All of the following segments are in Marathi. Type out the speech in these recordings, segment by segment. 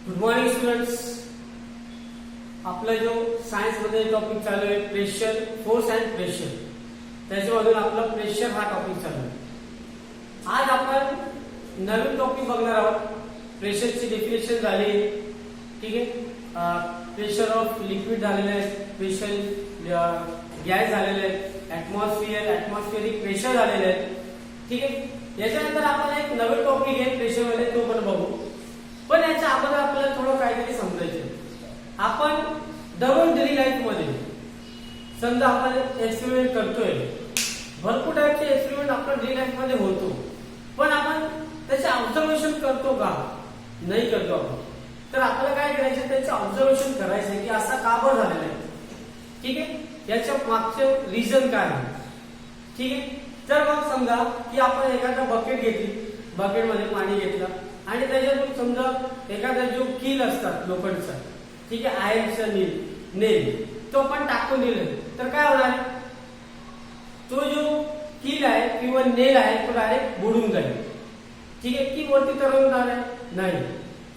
Good morning students. आपला जो सायन्स मध्ये टॉपिक चालू आहे प्रेशर, फोर्स अँड प्रेशर, त्याच्यामधून आपला प्रेशर हा टॉपिक चालू आहे. आज आपण नवीन टॉपिक बघणार आहोत. प्रेशरची डेफिनेशन झाली, ठीक आहे. प्रेशर ऑफ लिक्विड झालेलं आहे, प्रेशर गॅस झालेलं आहे, ऍटमॉस्फिअरिक प्रेशर झालेलं आहे, ठीक आहे. याच्यानंतर आपण एक नवीन टॉपिक आहे प्रेशर मध्ये, तो पण बघू. पण याच्या अगोदर आपल्याला थोडं काहीतरी समजायचं. आपण दररोज डेली लाईफ मध्ये समजा आपण एक्सपेरिमेंट करतोय, भरपूर टाईपचे एक्सपेरिमेंट आपल्या डेली लाईफ मध्ये होतो, पण आपण त्याचे ऑब्झर्वेशन करतो का? नाही करतो आपण. तर आपल्याला काय करायचं, त्याचे ऑब्झर्वेशन करायचं की असा का बरं झालेला आहे, ठीक आहे. याच्या मागचे रिझन काय आहे, ठीक आहे. तर मग समजा की आपण एखादा बकेट घेतली, बकेटमध्ये पाणी घेतलं आणि त्याच्यातून समजा एखादा जो कील असतात लोखंडचा, ठीक आहे, आयर्नचा नेल तो आपण टाकून दिले, तर काय होणार? तो जो कील आहे किंवा नेल आहे तो डायरेक्ट बुडून जाईल, ठीक आहे. की वरती तरंगणार आहे? नाही,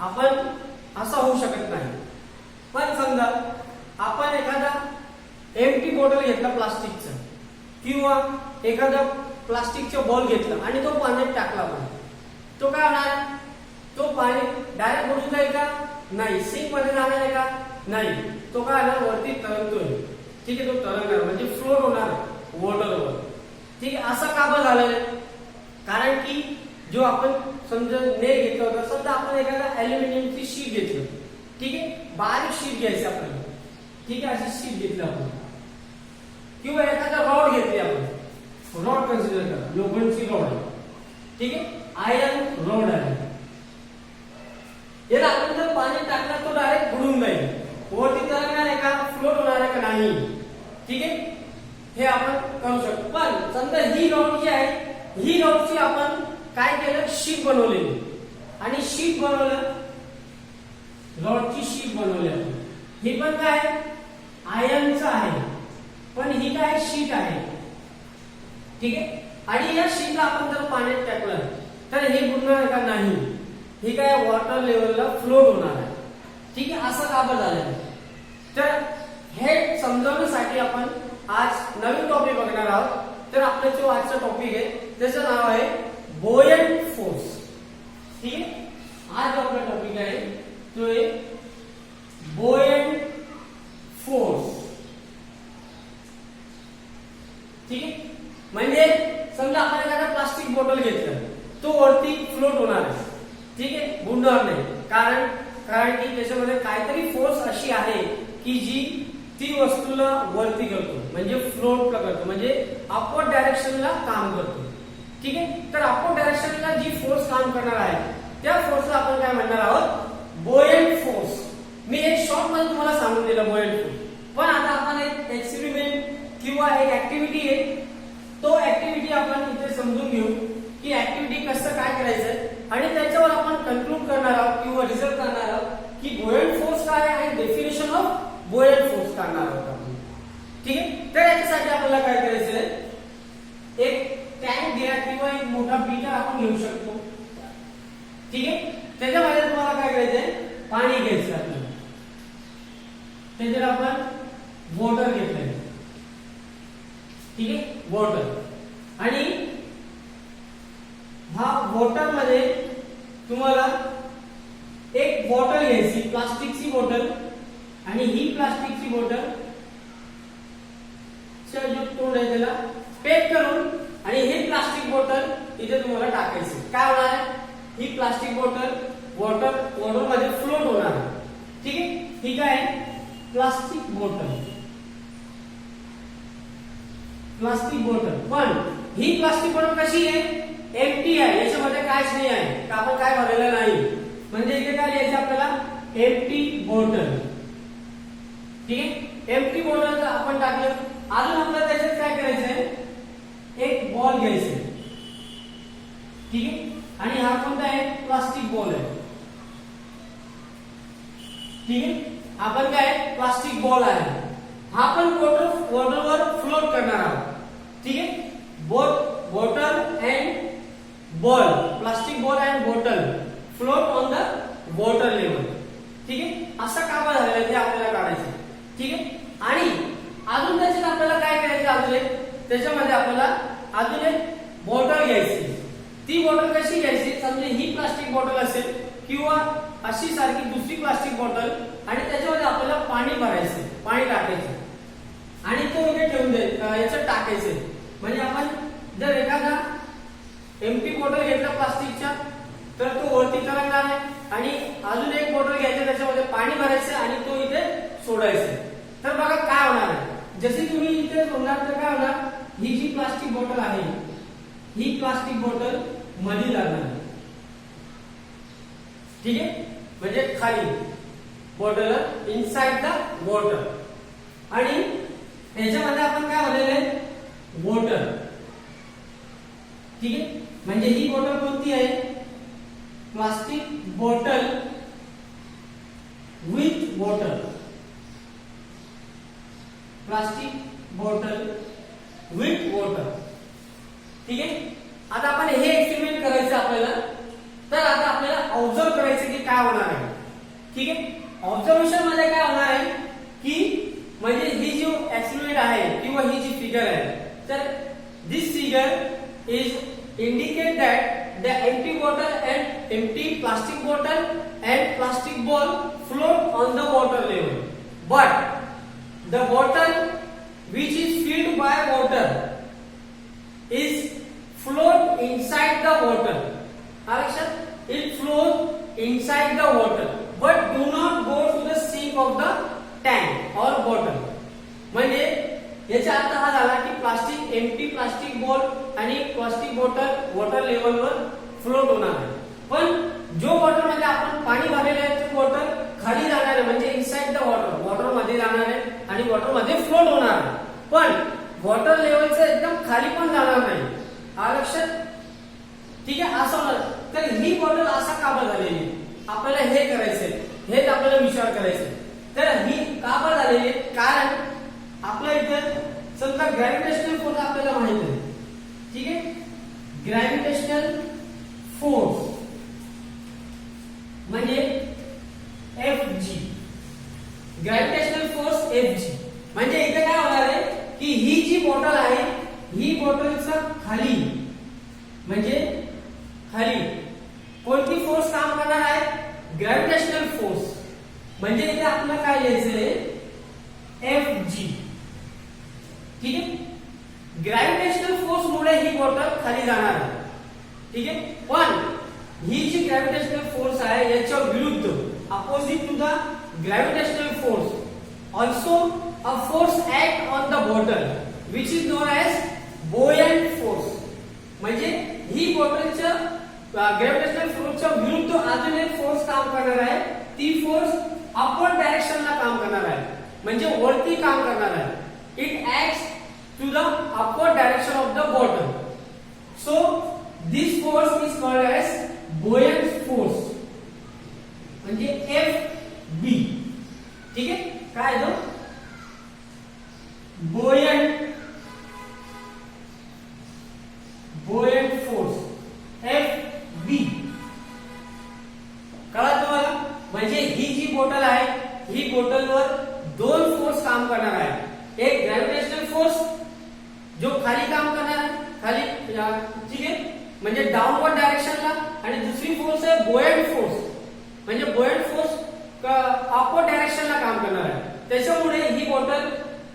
आपण असं होऊ शकत नाही. पण समजा आपण एखादा एम्प्टी बॉटल घेतला प्लास्टिकचा, किंवा एखादा प्लास्टिकचा बॉल घेतला आणि तो पाण्यात टाकला, तो काय होणार? तो पाणी डायरेक्ट बुडून जाईल का? नाही. सिंक मध्ये जाणार आहे का? नाही. तो काय होणार? वरती तरंगतोय, ठीक आहे. तो तरंगणार म्हणजे फ्लोट होणार वॉटरवर, ठीक आहे. असं का बरं झालेलं आहे? कारण की जो आपण समजा नेल घेतला होता, समजा आपण एखादा अॅल्युमिनियमची शीट घेतली, ठीक आहे, बारीक शीट घ्यायची आपल्याला, ठीक आहे. अशी शीट घेतली आपण, किंवा एखादा रॉड घेतली आपण, रॉड कन्सिडर करा, लोखंडची रॉड, ठीक आहे, आयर्न रॉड आहे. याला आपण जर पाणी टाकलं तो डायरेक्ट बुडून जाईल, वरती तरंगणार आहे का? फ्लोट होणार आहे का? नाही, ठीक आहे. हे आपण करू शकतो. पण समजा ही रॉड जी आहे, ही रॉडची आपण काय केलं? शीट बनवलेली, आणि शीट बनवलं, रॉडची शीट बनवली आपण. ही पण काय आयर्नचं आहे, पण ही काय शीट आहे, ठीक आहे. आणि या शीटला आपण जर पाण्यात टाकलं तर हे बुडणार आहे का? नाही. ही काय वॉटर लेवलला फ्लोट होणार आहे, ठीक आहे. असं का बरं झालं? तर हे समजवण्यासाठी आपण आज नवीन टॉपिक बघणार आहोत. तर आपला जो आजचा टॉपिक आहे त्याचं नाव आहे बुओयंट फोर्स, ठीक आहे. आज जो आपला टॉपिक आहे तो आहे बुओयंट फोर्स, ठीक आहे. म्हणजे समजा आपण एखादा प्लास्टिक बॉटल घेतलं, तो वरती फ्लोट होणार आहे, ठीक आहे, बुडणार नाही. कारण की त्याच्यामध्ये काहीतरी फोर्स अशी आहे की जी ती वस्तूला वरती करतो, म्हणजे फ्लोटला करतो, म्हणजे अपवर्ड डायरेक्शनला काम करतो, ठीक आहे. तर अपवर्ड डायरेक्शनला जी फोर्स काम करणार आहे त्या फोर्सला आपण काय म्हणणार आहोत? बुओयंट फोर्स. मी एक शॉर्ट मध्ये तुम्हाला सांगून दिलं बुओयंट फोर्स. पण आता आपण एक एक्सपेरिमेंट किंवा एक ऍक्टिव्हिटी आहे, तो ऍक्टिव्हिटी आपण इथे समजून घेऊ की ऍक्टिव्हिटी कसं काय करायचं, आणि त्याच्यावर आपण कन्क्लूड करणार आहोत किंवा रिझल्ट करणार आहोत की बुओयंट फोर्स काय आहे आणि डेफिनेशन ऑफ बुओयंट फोर्स काढणार आहोत आपण, ठीक आहे. तर याच्यासाठी आपल्याला काय करायचं आहे? एक टँक घ्या किंवा एक मोठा बीकर आपण घेऊ शकतो, ठीक आहे. त्याच्यामध्ये तुम्हाला काय करायचंय? पाणी घ्यायचं आपल्याला. त्याच्यात आपण वॉटर घेतलंय, ठीक आहे, वॉटर. आणि हा वॉटर मध्ये तुम्हाला एक बॉटल घ्यायची, प्लास्टिकची बॉटल, आणि ही प्लास्टिकची बॉटल जो तोंड आहे त्याला पॅक करून, आणि हे प्लास्टिक बॉटल इथे तुम्हाला टाकायचे. काय होणार आहे? ही प्लास्टिक बॉटल वॉटर मध्ये फ्लोट होणार आहे, ठीक आहे. ही काय आहे? Plastic bottle, plastic bottle. पण ही प्लास्टिक बॉटल कशी आहे? एम्प्टी आहे, याच्यामध्ये काहीच नाही आहे, आपण काय भरलेलं नाही. म्हणजे इथे काय लिहायचं आपल्याला? एम्प्टी बॉटल, ठीक आहे. एम्प्टी बॉटल जर आपण टाकलं, अजून आपल्याला त्याच्यात काय करायचंय? एक बॉल घ्यायचा, ठीक आहे. आणि हा कोणता आहे? प्लास्टिक बॉल आहे, ठीक आहे. आपण काय? प्लास्टिक बॉल आहे, हा पण वॉटरवर फ्लोट करणार आहोत, ठीक आहे. Bottle and ball, plastic ball and bottle float on the water level, असा का बरं झालेला ते आपल्याला काढायचं. ठीक आहे. आणि अजून त्याच्यात आपल्याला काय करायचं, अजून एक त्याच्यामध्ये आपल्याला अजून एक बॉटल घ्यायची. ती बॉटल कशी घ्यायची, समजा ही प्लास्टिक बॉटल असेल किंवा अशी सारखी दुसरी प्लास्टिक बॉटल आणि त्याच्यामध्ये आपल्याला पाणी भरायचं, पाणी टाकायचं आणि तो इथे ठेवून याच्यात टाकायचं. म्हणजे आपण जर एखादा एम्प्टी बॉटल घेतला प्लास्टिकच्या तर तो वरती तरंगणार आहे आणि अजून एक बॉटल घ्यायचं त्याच्यामध्ये पाणी भरायचं आणि तो इथे सोडायचं. तर बघा काय होणार आहे, जसे तुम्ही इथे सोडणार तर काय होणार, ही जी प्लास्टिक बॉटल आहे ही प्लास्टिक बॉटल मध्ये लागणार आहे. ठीक आहे. म्हणजे खाली बॉटल इनसाइड द वॉटर आणि याच्यामध्ये आपण काय म्हणलेलं आहे, वॉटर. ठीक आहे. म्हणजे ही बॉटल कोणती आहे, plastic bottle with water. Plastic bottle with water. ठीक आहे. आता आपण हे एक्सपेरिमेंट करायचं आपल्याला. तर आता आपल्याला ऑब्झर्व करायचं की काय होणार आहे. ठीक आहे. ऑब्झर्वेशन मध्ये काय होणार आहे की म्हणजे ही जो एक्सपेरिमेंट आहे किंवा ही जी फिगर आहे, तर this figure is indicate that the empty bottle and empty plastic bottle and plastic ball float on the water level, but the bottle which is filled by water is float inside the water. It flows inside the water but do not go to the sink of the tank or bottle. म्हणजे याचा अर्थ हा झाला की प्लास्टिक एम्प्टी प्लास्टिक बॉल आणि प्लास्टिक बॉटल वॉटर लेवलवर फ्लोट होणार आहे. पण जो बॉटल मध्ये आपण पाणी भरलेलं आहे ते बॉटल खाली जाणार आहे, म्हणजे इनसाइड द वॉटर, वॉटर मध्ये जाणार आहे आणि वॉटर मध्ये फ्लोट होणार आहे. पण वॉटर लेवलचं एकदम खाली पण जाणार नाही. लक्षात. ठीक आहे. असं होणार. तर ही बॉटल असा का बरं झालेली, आपल्याला हे करायचंय, हेच आपल्याला विचार करायचंय. तर ही का बरं झालेली, कारण आपल्या इथे समजा ग्रॅव्हिटेशनल फोर्स आपल्याला माहित आहे. ठीक आहे. ग्रॅव्हिटेशनल फोर्स म्हणजे Fg. ग्रॅव्हिटेशनल फोर्स Fg म्हणजे इथे काय होणार आहे की ही जी बॉटल आहे ही बॉटलचा खाली म्हणजे खाली कोणती फोर्स काम करणार आहे, ग्रॅव्हिटेशनल फोर्स. म्हणजे इथे आपल्याला काय लिहायचंय, Fg. ठीक आहे. ग्रॅव्हिटेशनल फोर्स मुळे ही बॉटल खाली जाणार आहे. ठीक आहे. पण ही जी ग्रॅव्हिटेशनल फोर्स आहे याच्या विरुद्ध, opposite to the gravitational force also a force act on the bottle which is known as buoyant force. म्हणजे ही बॉटलच्या ग्रॅव्हिटेशनल फोर्सच्या विरुद्ध अजून एक फोर्स काम करणार आहे. ती फोर्स अपवर्ड डायरेक्शनला काम करणार आहे, म्हणजे वरती काम करणार आहे. It acts to the upward direction of the bottle. So this force is called as buoyant force. म्हणजे FB. ठीक आहे. काय आहे तो, buoyant force FB. कळलं तुम्हाला. म्हणजे ही जी बॉटल आहे ही बॉटलवर दोन फोर्स काम करणार आहे. एक ग्रॅव्हिटेशनल फोर्स जो खाली काम करणार आहे, खाली. ठीक आहे. म्हणजे डाऊनवर्ड डायरेक्शनला. आणि दुसरी फोर्स आहे बुओयंट फोर्स. म्हणजे बुओयंट फोर्स अपवर्ड डायरेक्शनला काम करणार आहे. त्याच्यामुळे ही बॉटल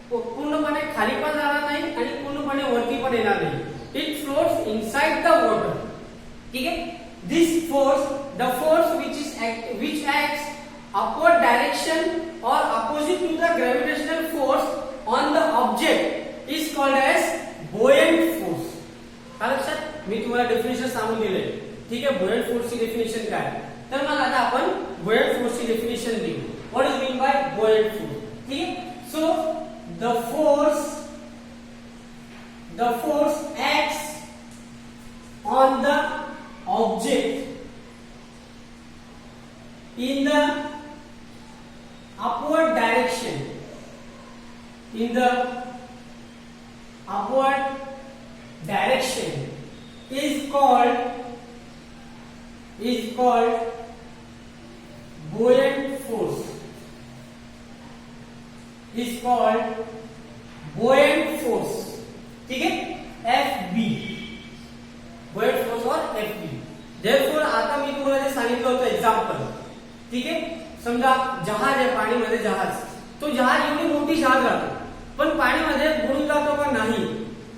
पूर्णपणे खाली पण जाणार नाही आणि पूर्णपणे वरती पण येणार नाही. It floats inside the water. ठीक आहे. This force, the force which acts upward direction or opposite to the gravitational force on the object is called as buoyant force. लक्षात. मी तुम्हाला डेफिनेशन सांगून दिले. ठीक आहे. बुओयंट फोर्सची डेफिनेशन काय, तर मग आता आपण बुओयंट फोर्सची डेफिनेशन देऊ. What is mean by buoyant force. ठीक आहे. So the force acts on the object in the upward direction, in the upward direction is called buoyant force. Called buoyant force. ठीक है, FB, buoyant फोर्स और FB. Therefore आता मी तुम्हाला जे सांगितलं होतं एक्झाम्पल, ठीक आहे, समजा जहाज आहे, पाणीमध्ये जहाज, तो जहाज एवढी मोठी जहाज राहतो पण पाणीमध्ये बुडून जातो का नाही.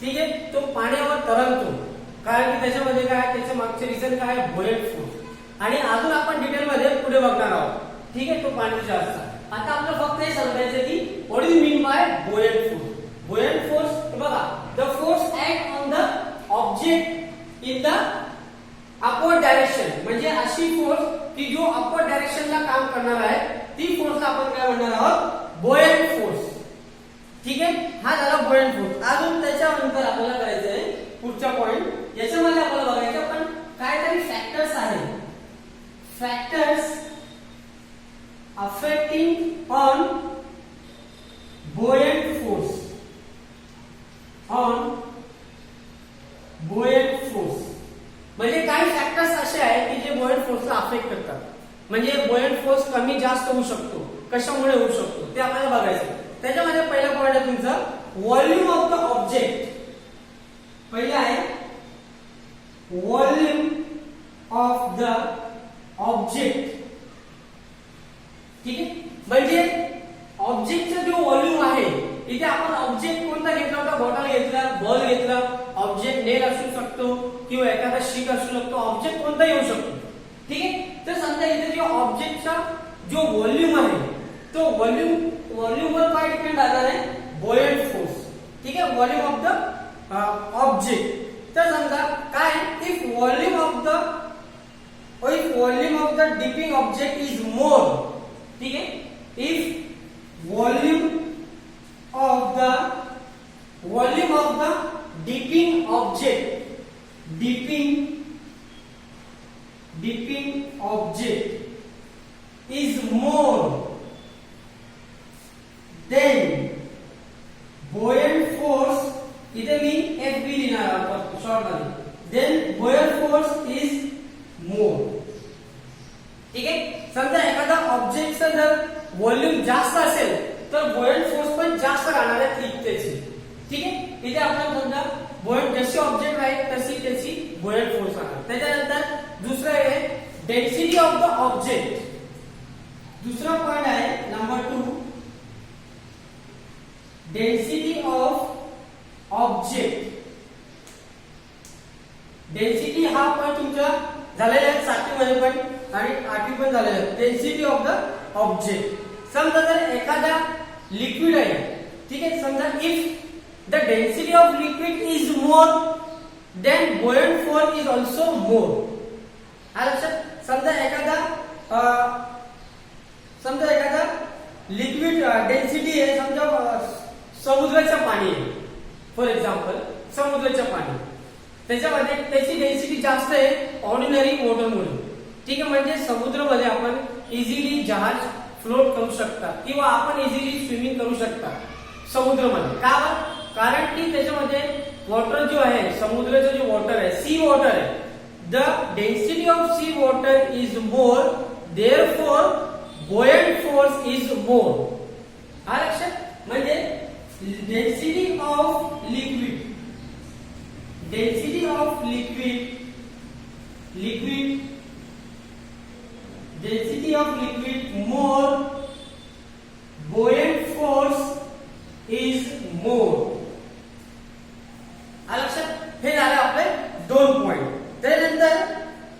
ठीक आहे, तो पाण्यावर तरंगतो कारण की त्याच्यामध्ये काय, त्याच्या मागचे रिझन काय, buoyant फोर्स. आणि अजून आपण डिटेल मध्ये पुढे बघणार आहोत. ठीक आहे, तो पाण्याचा जहाजचा. आता आपल्याला फक्त हे समजायचं की what is mean by buoyant force. buoyant force बघा, the force act on the object in the upward direction. म्हणजे अशी फोर्स की जो अपवर्ड डायरेक्शनला काम करणार आहे, ती फोर्सला आपण काय म्हणणार आहोत, buoyant फोर्स. ठीक आहे, हा झाला buoyant फोर्स. अजून त्याच्यानंतर आपल्याला करायचं आहे पुढचा पॉइंट. याच्यामध्ये आपल्याला बघायचं पण काहीतरी फॅक्टर्स आहेत, factors affecting on buoyant force, on buoyant force. म्हणजे काही फॅक्टर्स असे आहेत की जे buoyant फोर्सला अफेक्ट करतात. म्हणजे buoyant फोर्स कमी जास्त होऊ शकतो, कशामुळे होऊ शकतो ते आपल्याला बघायचं. त्याच्यामध्ये पहिला पॉइंट आहे तुमचा व्हॉल्यूम ऑफ द ऑब्जेक्ट. पहिला आहे व्हॉल्यूम ऑफ द ऑब्जेक्ट. ठीक आहे, म्हणजे ऑब्जेक्टचा जो व्हॉल्यूम आहे, इथे आपण ऑब्जेक्ट कोणता घेतला होता, बॉटल घेतला, बॉल घेतला, ऑब्जेक्ट नेल असू शकतो किंवा एखादा शीट असू शकतो, ऑब्जेक्ट कोणता येऊ शकतो. ठीक आहे, तर समजा इथे जो ऑब्जेक्टचा जो व्हॉल्यूम आहे, तो व्हॉल्यूम वर काय डिपेंड राहणार आहे, buoyant फोर्स. ठीक आहे, व्हॉल्यूम ऑफ द ऑब्जेक्ट. तर समजा काय, if volume of the dipping object is more. ठीक आहे, if volume of the dipping object, dipping object is more then buoyant force, इथे मी FB लिहिणार आहोत शॉर्ट मध्ये, then buoyant force is more. ठीक आहे, समजा एखादा ऑब्जेक्टचा जर व्हॉल्यूम जास्त असेल तर buoyant फोर्स पण जास्त राहणार आहे त्याची. ठीक आहे, इथे आपण समजा buoyant जशी ऑब्जेक्ट आहे तशी त्याची buoyant फोर्स राहणार. त्याच्यानंतर दुसरं आहे डेन्सिटी ऑफ द ऑब्जेक्ट. दुसरा पॉइंट आहे number 2, density of object. Density हा पॉइंट तुमचा झालेला आहे 7वी मध्ये पण आणि 8वी पण झालेला आहे. Density of the object. समजा जर एखादा लिक्विड आहे, ठीक आहे, समजा if the density of liquid is more then buoyant force is also more. हा लक्षात. समजा एखादा लिक्विड डेन्सिटी आहे, समजा समुद्राचं पाणी आहे, फॉर एक्झाम्पल समुद्राचं पाणी, त्याच्यामध्ये त्याची डेन्सिटी जास्त आहे ऑर्डिनरी वॉटरमुळे. ठीक आहे, म्हणजे समुद्रामध्ये आपण इझिली जहाज फ्लोट करू शकता किंवा आपण इझिली स्विमिंग करू शकता समुद्रामध्ये. का? कारण की त्याच्यामध्ये वॉटर जो आहे, समुद्राचं जो वॉटर आहे, सी वॉटर आहे, the density of C water is more, therefore buoyant force is मोर. हा लक्षात. म्हणजे density of liquid density of liquid more, buoyant force is मोर. हा लक्षात. हे झाले आपले 2 पॉइंट. त्यानंतर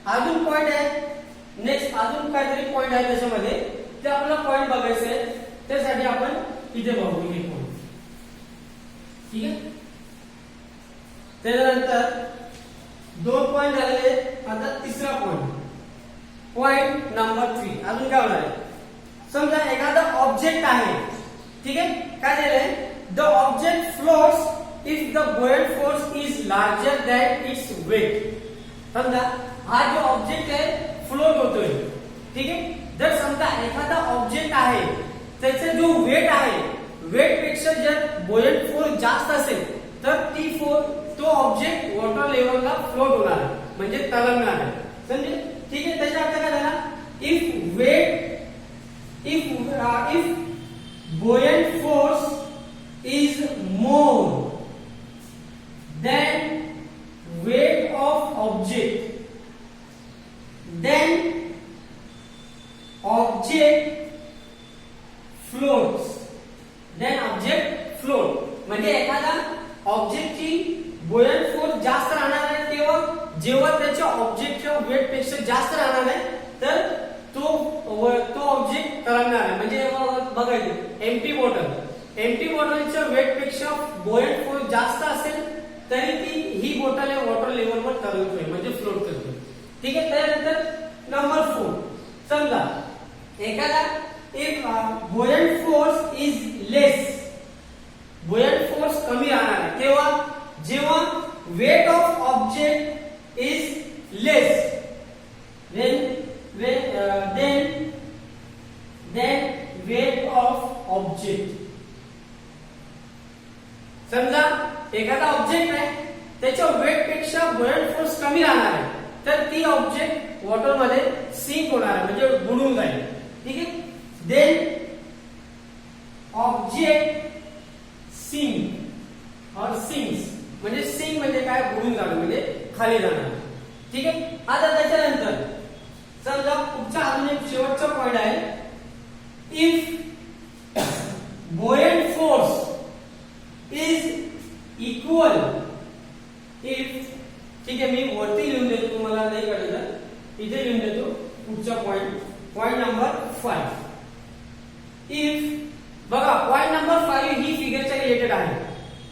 अजून पॉइंट आहे, नेक्स्ट अजून काहीतरी पॉइंट आहे त्याच्यामध्ये, ते आपल्याला पॉइंट बघायचे आहे. त्यासाठी आपण इथे बघू हे पॉइंट. ठीक आहे, त्यानंतर 2 पॉइंट झालेले. आता तिसरा पॉइंट नंबर 3. अजून काय होणार आहे, समजा एखादा ऑब्जेक्ट आहे, ठीक आहे, काय झालंय, the object floats if the buoyant force is larger than its weight. समजा हा जो ऑब्जेक्ट आहे फ्लोट होतोय. ठीक आहे, जर समजा एखादा ऑब्जेक्ट आहे त्याचा जो वेट आहे, वेट पेक्षा जर buoyant फोर्स जास्त असेल तर तो ऑब्जेक्ट वॉटर लेवलला फ्लोट होणार आहे, म्हणजे तरंगणार आहे. समजले. ठीक आहे, त्याचा अर्थ काय झाला, if buoyant force more than weight of object, then object floats. Then object float. म्हणजे एखादा ऑब्जेक्टची बुयंट फोर्स जास्त राहणार आहे तेव्हा जेव्हा त्याच्या ऑब्जेक्टच्या वेट पेक्षा जास्त राहणार आहे तर तो ऑब्जेक्ट तरंगणार आहे. म्हणजे बघायचं एम्प्टी बॉटलच्या वेट पेक्षा बुयंट फोर्स जास्त असेल तरी ती ही बॉटल वॉटर लेवलवर तरंगतोय म्हणजे फ्लोट करतोय. ठीक आहे. त्यानंतर नंबर 4 समजा एखादा if buoyant force is less, buoyant force कमी राहणार आहे तेव्हा जेव्हा weight of object is less then weight of object. समजा एखादा ऑब्जेक्ट आहे त्याच्या वेट पेक्षा बुयंट फोर्स कमी राहणार आहे तर ती ऑब्जेक्ट वॉटर मध्ये सिंक होणार आहे म्हणजे बुडून जाईल. ठीक आहे. देन ऑब्जेक्ट सिंक और सिंक्स म्हणजे सिंक म्हणजे काय बुडून जाणं म्हणजे खाली जाणं. ठीक आहे. आता त्याच्यानंतर समजा पुढचा अजून एक शेवटचा पॉइंट आहे if buoyant force is equal if. ठीक आहे. मी वरती लिहून देतो तुम्हाला नाही कळलं इथे लिहून देतो पुढचा पॉइंट नंबर 5. इफ बघा पॉइंट नंबर 5 ही फिगरच्या रिलेटेड आहे.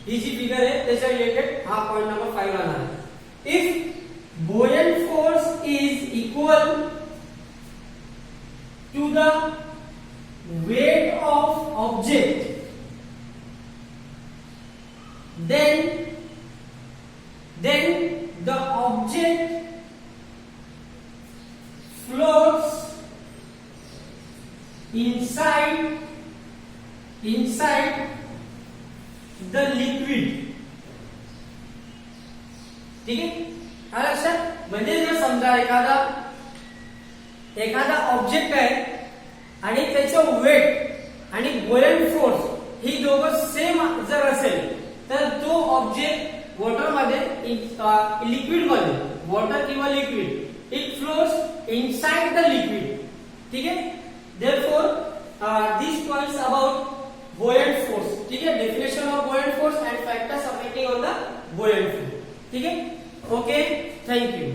ही जी फिगर आहे त्याच्या रिलेटेड हा पॉइंट नंबर 5 राहणार आहे. If buoyant force is equal to the weight of object, then the object floats inside the liquid. ठीक आहे. हा लक्षात. म्हणजे जर समजा एखादा ऑब्जेक्ट आहे आणि त्याचं वेट आणि बुयंट फोर्स ही दोघं सेम जर असेल तर तो ऑब्जेक्ट वॉटर मध्ये लिक्विड मध्ये वॉटर किंवा liquid it flows inside the liquid. ठीक आहे. Therefore this points about buoyant force. ठीक आहे. Definition of buoyant force and factors affecting on the buoyant force. ठीक आहे. ओके. Thank you.